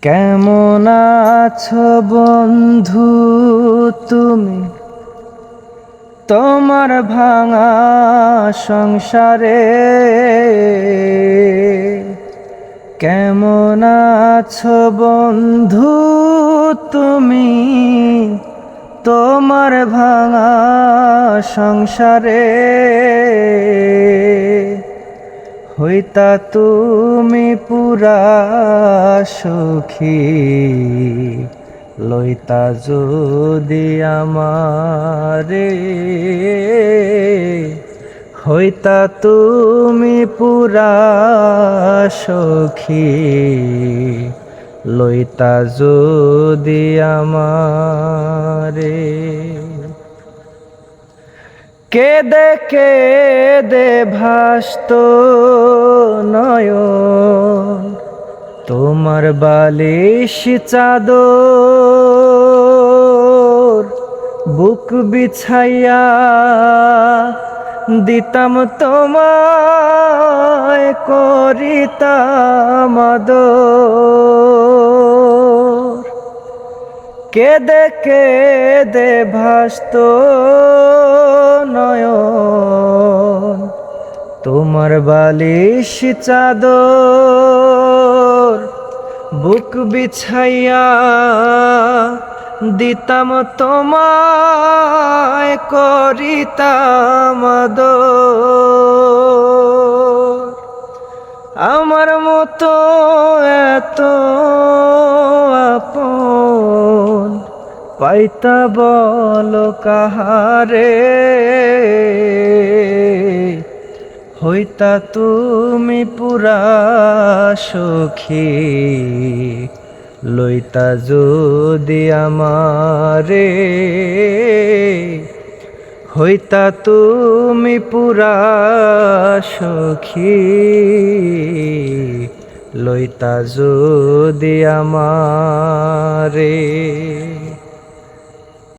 কেমন আছো বন্ধু তুমি তোমার ভাঙা সংসারে? কেমন আছো বন্ধু তুমি তোমার ভাঙা সংসারে? হইতা তুমি পুরা সুখী, লইতা যদি আমারে। হইতা তুমি পুরা সুখী, লইতা যদি আমারে। কেদে কেদে ভাসত নয়ন তোমার বালিশ চাদর, বুক বিছাইয়া দিতাম তোমায়, করিতাম আদর। কেদে কেদে ভাসত নয়ন তোমার বালিশ চাদর, বুক বিছাইয়া দিতাম তোমায়, করিতাম আদর। আমার মতো এত আপন পাইতা বলো কাহারে? হইতা তুমি পুরা সুখী, লইতা যদি আমারে। হইতা তুমি পুরা সুখী, লইতা যদি আমারে।